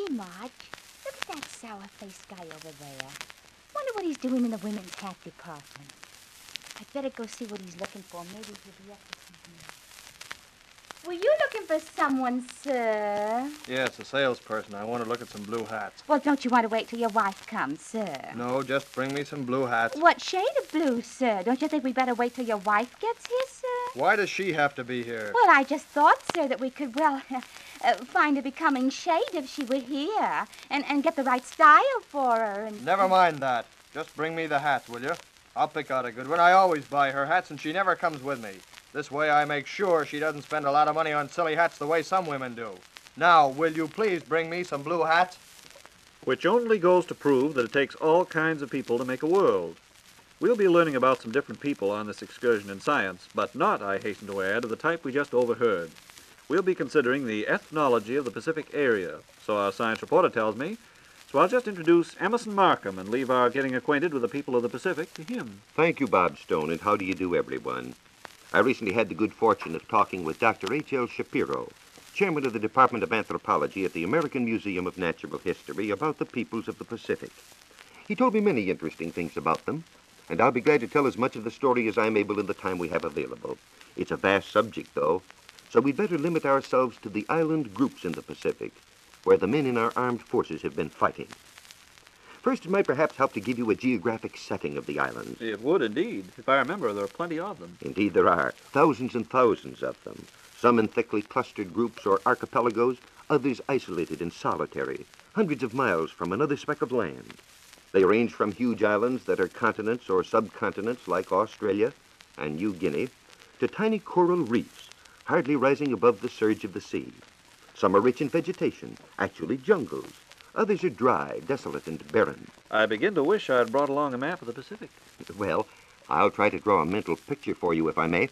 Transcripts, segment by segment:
Say, Marge, look at that sour-faced guy over there. Wonder what he's doing in the women's hat department. I'd better go see what he's looking for. Maybe he'll be up to something. Were you looking for someone, sir? Yes, a salesperson. I want to look at some blue hats. Well, don't you want to wait till your wife comes, sir? No, just bring me some blue hats. What shade of blue, sir? Don't you think we better wait till your wife gets here, sir? Why does she have to be here? Well, I just thought, sir, that we could, find a becoming shade if she were here and get the right style for her. And Never mind that. Just bring me the hats, will you? I'll pick out a good one. I always buy her hats, and she never comes with me. This way I make sure she doesn't spend a lot of money on silly hats the way some women do. Now, will you please bring me some blue hats? Which only goes to prove that it takes all kinds of people to make a world. We'll be learning about some different people on this excursion in science, but not, I hasten to add, of the type we just overheard. We'll be considering the ethnology of the Pacific area, so our science reporter tells me. So I'll just introduce Emerson Markham and leave our getting acquainted with the people of the Pacific to him. Thank you, Bob Stone, and how do you do, everyone? I recently had the good fortune of talking with Dr. H.L. Shapiro, chairman of the Department of Anthropology at the American Museum of Natural History, about the peoples of the Pacific. He told me many interesting things about them, and I'll be glad to tell as much of the story as I'm able in the time we have available. It's a vast subject, though, so we'd better limit ourselves to the island groups in the Pacific, where the men in our armed forces have been fighting. First, it might perhaps help to give you a geographic setting of the islands. It would indeed. If I remember, there are plenty of them. Indeed, there are. Thousands and thousands of them. Some in thickly clustered groups or archipelagos, others isolated and solitary, hundreds of miles from another speck of land. They range from huge islands that are continents or subcontinents like Australia and New Guinea to tiny coral reefs, hardly rising above the surge of the sea. Some are rich in vegetation, actually jungles. Others are dry, desolate, and barren. I begin to wish I'd brought along a map of the Pacific. Well, I'll try to draw a mental picture for you, if I may.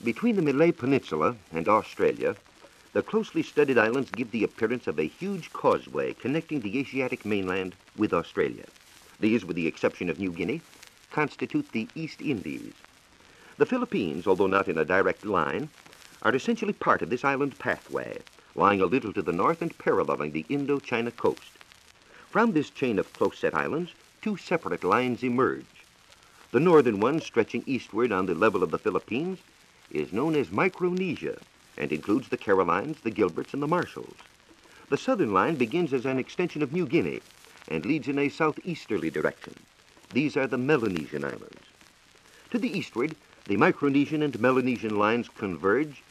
Between the Malay Peninsula and Australia, the closely studied islands give the appearance of a huge causeway connecting the Asiatic mainland with Australia. These, with the exception of New Guinea, constitute the East Indies. The Philippines, although not in a direct line, are essentially part of this island pathway, lying a little to the north and paralleling the Indo-China coast. From this chain of close-set islands, two separate lines emerge. The northern one, stretching eastward on the level of the Philippines, is known as Micronesia and includes the Carolines, the Gilberts, and the Marshalls. The southern line begins as an extension of New Guinea and leads in a southeasterly direction. These are the Melanesian islands. To the eastward, the Micronesian and Melanesian lines converge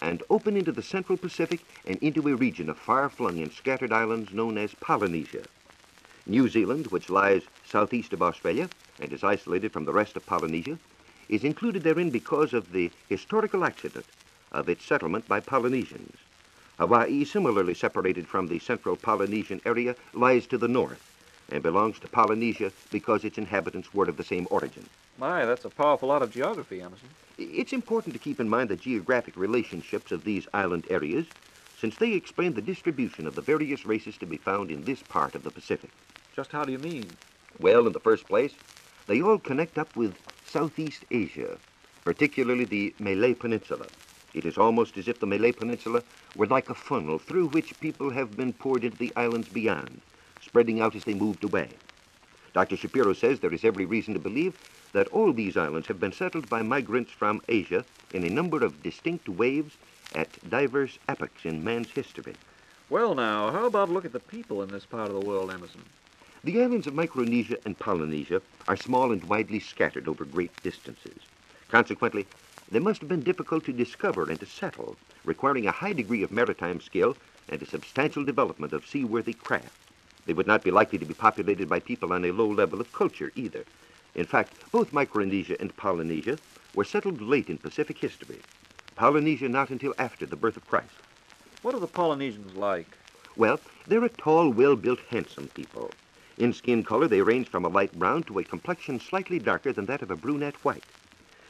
and open into the Central Pacific and into a region of far-flung and scattered islands known as Polynesia. New Zealand, which lies southeast of Australia and is isolated from the rest of Polynesia, is included therein because of the historical accident of its settlement by Polynesians. Hawaii, similarly separated from the central Polynesian area, lies to the north and belongs to Polynesia because its inhabitants were of the same origin. My, that's a powerful lot of geography, Emerson. It's important to keep in mind the geographic relationships of these island areas, since they explain the distribution of the various races to be found in this part of the Pacific. Just how do you mean? Well, in the first place, they all connect up with Southeast Asia, particularly the Malay Peninsula. It is almost as if the Malay Peninsula were like a funnel through which people have been poured into the islands beyond, spreading out as they moved away. Dr. Shapiro says there is every reason to believe that all these islands have been settled by migrants from Asia in a number of distinct waves at diverse epochs in man's history. Well, now, how about a look at the people in this part of the world, Emerson? The islands of Micronesia and Polynesia are small and widely scattered over great distances. Consequently, they must have been difficult to discover and to settle, requiring a high degree of maritime skill and a substantial development of seaworthy craft. They would not be likely to be populated by people on a low level of culture either. In fact, both Micronesia and Polynesia were settled late in Pacific history. Polynesia not until after the birth of Christ. What are the Polynesians like? Well, they're a tall, well-built, handsome people. In skin color, they range from a light brown to a complexion slightly darker than that of a brunette white.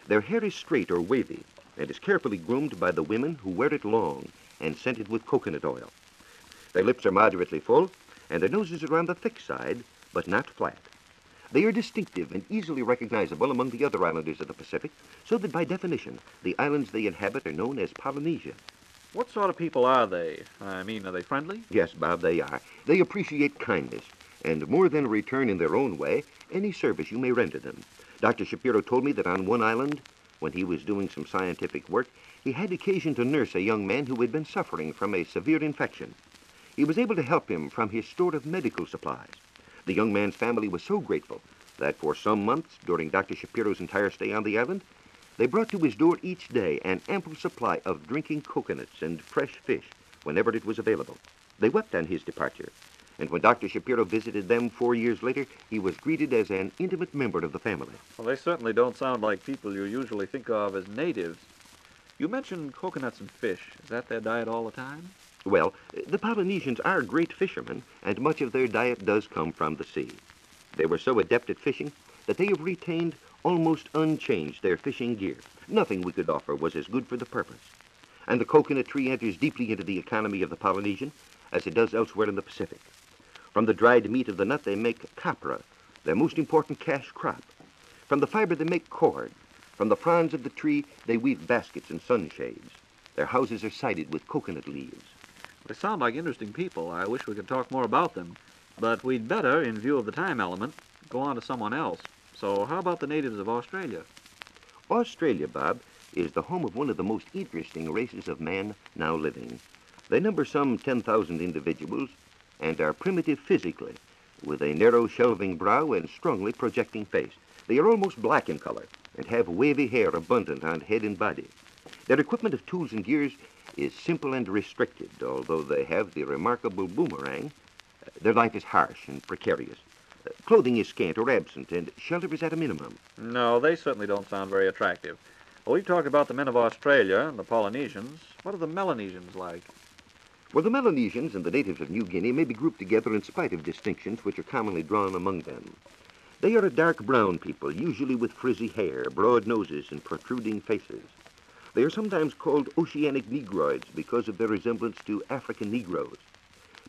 Their hair is straight or wavy and is carefully groomed by the women who wear it long and scented with coconut oil. Their lips are moderately full, and their noses are on the thick side, but not flat. They are distinctive and easily recognizable among the other islanders of the Pacific, so that by definition, the islands they inhabit are known as Polynesia. What sort of people are they? I mean, are they friendly? Yes, Bob, they are. They appreciate kindness, and more than return in their own way any service you may render them. Dr. Shapiro told me that on one island, when he was doing some scientific work, he had occasion to nurse a young man who had been suffering from a severe infection. He was able to help him from his store of medical supplies. The young man's family was so grateful that for some months during Dr. Shapiro's entire stay on the island, they brought to his door each day an ample supply of drinking coconuts and fresh fish whenever it was available. They wept on his departure, and when Dr. Shapiro visited them 4 years later, he was greeted as an intimate member of the family. Well, they certainly don't sound like people you usually think of as natives. You mentioned coconuts and fish. Is that their diet all the time? Well, the Polynesians are great fishermen, and much of their diet does come from the sea. They were so adept at fishing that they have retained almost unchanged their fishing gear. Nothing we could offer was as good for the purpose. And the coconut tree enters deeply into the economy of the Polynesian, as it does elsewhere in the Pacific. From the dried meat of the nut, they make copra, their most important cash crop. From the fiber, they make cord. From the fronds of the tree, they weave baskets and sunshades. Their houses are sided with coconut leaves. They sound like interesting people. I wish we could talk more about them. But we'd better, in view of the time element, go on to someone else. So how about the natives of Australia? Australia, Bob, is the home of one of the most interesting races of man now living. They number some 10,000 individuals and are primitive physically, with a narrow shelving brow and strongly projecting face. They are almost black in color and have wavy hair abundant on head and body. Their equipment of tools and gears is simple and restricted, although they have the remarkable boomerang. Their life is harsh and precarious. Clothing is scant or absent, and shelter is at a minimum. No, they certainly don't sound very attractive. Well, we've talked about the men of Australia and the Polynesians. What are the Melanesians like? Well, the Melanesians and the natives of New Guinea may be grouped together in spite of distinctions which are commonly drawn among them. They are a dark brown people, usually with frizzy hair, broad noses, and protruding faces. They are sometimes called oceanic Negroids because of their resemblance to African Negroes.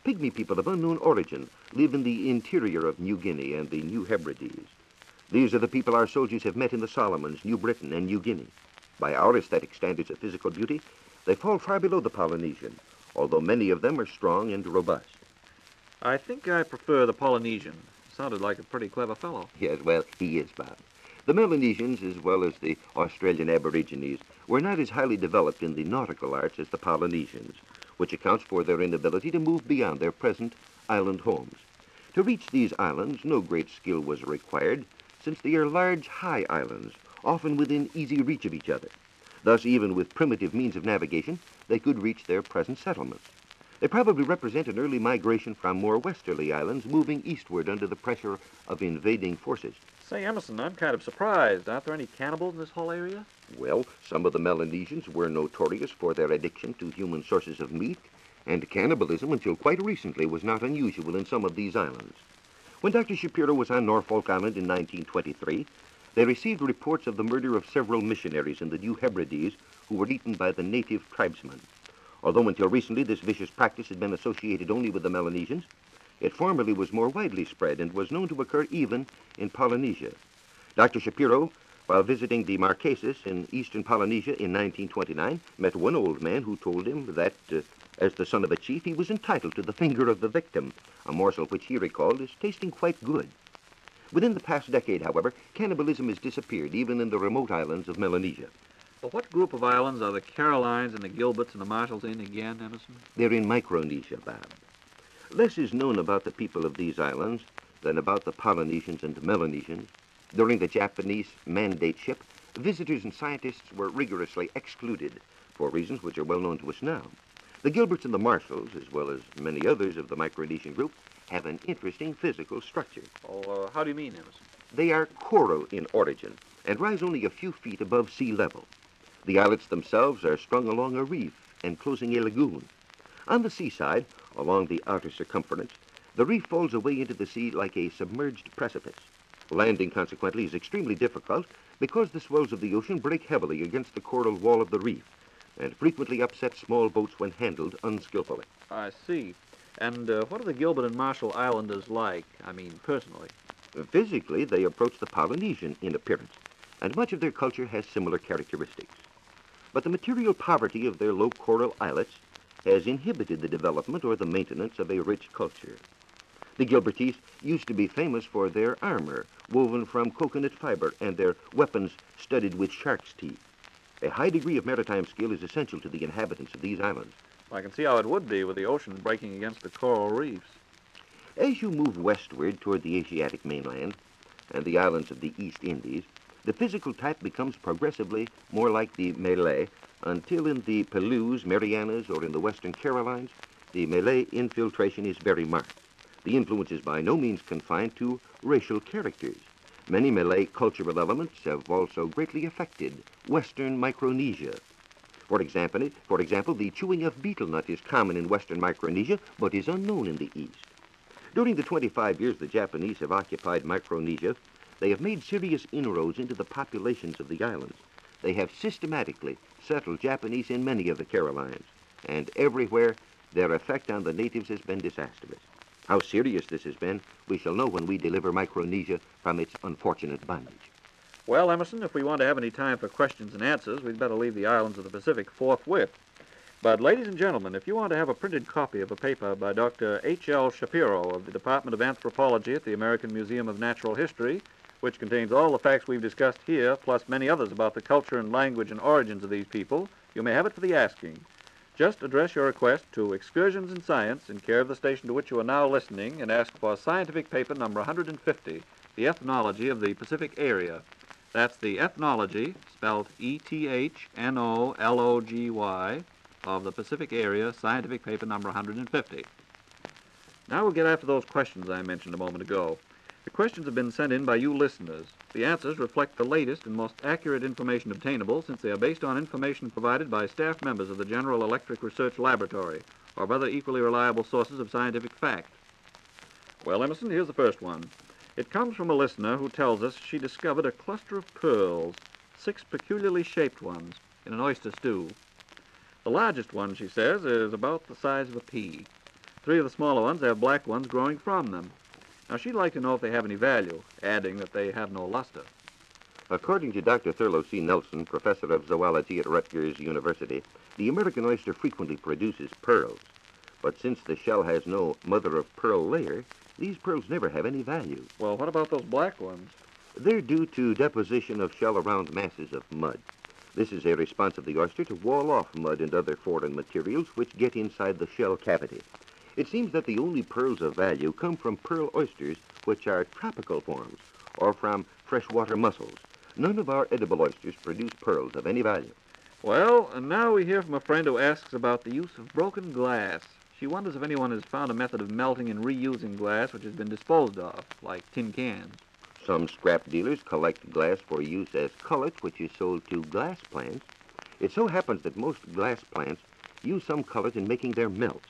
Pygmy people of unknown origin live in the interior of New Guinea and the New Hebrides. These are the people our soldiers have met in the Solomons, New Britain, and New Guinea. By our aesthetic standards of physical beauty, they fall far below the Polynesian, although many of them are strong and robust. I think I prefer the Polynesian. Sounded like a pretty clever fellow. Yes, well, he is, Bob. The Melanesians, as well as the Australian Aborigines, were not as highly developed in the nautical arts as the Polynesians, which accounts for their inability to move beyond their present island homes. To reach these islands, no great skill was required, since they are large, high islands, often within easy reach of each other. Thus, even with primitive means of navigation, they could reach their present settlements. They probably represent an early migration from more westerly islands moving eastward under the pressure of invading forces. Say, Emerson, I'm kind of surprised. Aren't there any cannibals in this whole area? Well, some of the Melanesians were notorious for their addiction to human sources of meat, and cannibalism until quite recently was not unusual in some of these islands. When Dr. Shapiro was on Norfolk Island in 1923, they received reports of the murder of several missionaries in the New Hebrides who were eaten by the native tribesmen. Although until recently this vicious practice had been associated only with the Melanesians, it formerly was more widely spread and was known to occur even in Polynesia. Dr. Shapiro, while visiting the Marquesas in eastern Polynesia in 1929, met one old man who told him that, as the son of a chief, he was entitled to the finger of the victim, a morsel which he recalled as tasting quite good. Within the past decade, however, cannibalism has disappeared, even in the remote islands of Melanesia. Well, what group of islands are the Carolines and the Gilberts and the Marshalls in again, Emerson? They're in Micronesia, Bob. Less is known about the people of these islands than about the Polynesians and Melanesians. During the Japanese mandate ship, visitors and scientists were rigorously excluded for reasons which are well known to us now. The Gilberts and the Marshalls, as well as many others of the Micronesian group, have an interesting physical structure. Oh, how do you mean, Emerson? They are coral in origin and rise only a few feet above sea level. The islets themselves are strung along a reef enclosing a lagoon. On the seaside, along the outer circumference, the reef falls away into the sea like a submerged precipice. Landing, consequently, is extremely difficult because the swells of the ocean break heavily against the coral wall of the reef and frequently upset small boats when handled unskillfully. I see. And what are the Gilbert and Marshall Islanders like? I mean, personally. Physically, they approach the Polynesian in appearance, and much of their culture has similar characteristics. but the material poverty of their low coral islets has inhibited the development or the maintenance of a rich culture. The Gilbertese used to be famous for their armor, woven from coconut fiber, and their weapons studded with shark's teeth. A high degree of maritime skill is essential to the inhabitants of these islands. I can see how it would be with the ocean breaking against the coral reefs. As you move westward toward the Asiatic mainland and the islands of the East Indies, the physical type becomes progressively more like the Malay until in the Pelews, Marianas, or in the Western Carolines, the Malay infiltration is very marked. The influence is by no means confined to racial characters. Many Malay cultural elements have also greatly affected Western Micronesia. For example, the chewing of betel nut is common in Western Micronesia, but is unknown in the East. During the 25 years the Japanese have occupied Micronesia, they have made serious inroads into the populations of the islands. They have systematically settled Japanese in many of the Carolines, and everywhere their effect on the natives has been disastrous. How serious this has been, we shall know when we deliver Micronesia from its unfortunate bondage. Well, Emerson, if we want to have any time for questions and answers, we'd better leave the islands of the Pacific forthwith. But, ladies and gentlemen, if you want to have a printed copy of a paper by Dr. H.L. Shapiro of the Department of Anthropology at the American Museum of Natural History, which contains all the facts we've discussed here, plus many others about the culture and language and origins of these people, you may have it for the asking. Just address your request to Excursions in Science, in care of the station to which you are now listening, and ask for scientific paper number 150, the Ethnology of the Pacific Area. That's the Ethnology, spelled E-T-H-N-O-L-O-G-Y, of the Pacific Area, scientific paper number 150. Now we'll get after those questions I mentioned a moment ago. The questions have been sent in by you listeners. The answers reflect the latest and most accurate information obtainable, since they are based on information provided by staff members of the General Electric Research Laboratory or by other equally reliable sources of scientific fact. Well, Emerson, here's the first one. It comes from a listener who tells us she discovered a cluster of pearls, 6 peculiarly shaped ones, in an oyster stew. The largest one, she says, is about the size of a pea. 3 of the smaller ones have black ones growing from them. Now, she'd like to know if they have any value, adding that they have no luster. According to Dr. Thurlow C. Nelson, professor of zoology at Rutgers University, the American oyster frequently produces pearls. But since the shell has no mother-of-pearl layer, these pearls never have any value. Well, what about those black ones? They're due to deposition of shell around masses of mud. This is a response of the oyster to wall off mud and other foreign materials which get inside the shell cavity. It seems that the only pearls of value come from pearl oysters, which are tropical forms, or from freshwater mussels. None of our edible oysters produce pearls of any value. Well, and now we hear from a friend who asks about the use of broken glass. She wonders if anyone has found a method of melting and reusing glass which has been disposed of, like tin cans. Some scrap dealers collect glass for use as cullet, which is sold to glass plants. It so happens that most glass plants use some cullet in making their melts.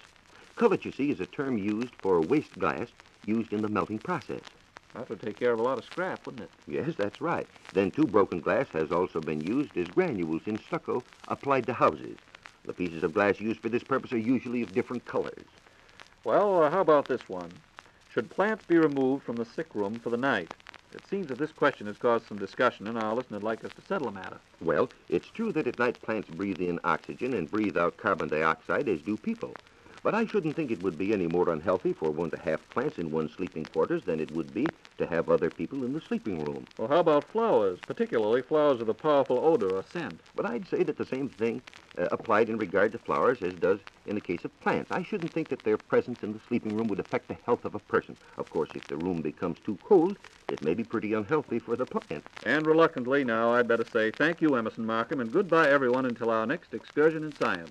Cullet, you see, is a term used for waste glass used in the melting process. That would take care of a lot of scrap, wouldn't it? Yes, that's right. Then, too, broken glass has also been used as granules in stucco applied to houses. The pieces of glass used for this purpose are usually of different colors. Well, how about this one? Should plants be removed from the sick room for the night? It seems that this question has caused some discussion, and our listener would like us to settle the matter. Well, it's true that at night plants breathe in oxygen and breathe out carbon dioxide, as do people. But I shouldn't think it would be any more unhealthy for one to have plants in one's sleeping quarters than it would be to have other people in the sleeping room. Well, how about flowers, particularly flowers with a powerful odor or scent? But I'd say that the same thing applied in regard to flowers as does in the case of plants. I shouldn't think that their presence in the sleeping room would affect the health of a person. Of course, if the room becomes too cold, it may be pretty unhealthy for the plant. And reluctantly now, I'd better say thank you, Emerson Markham, and goodbye, everyone, until our next excursion in science.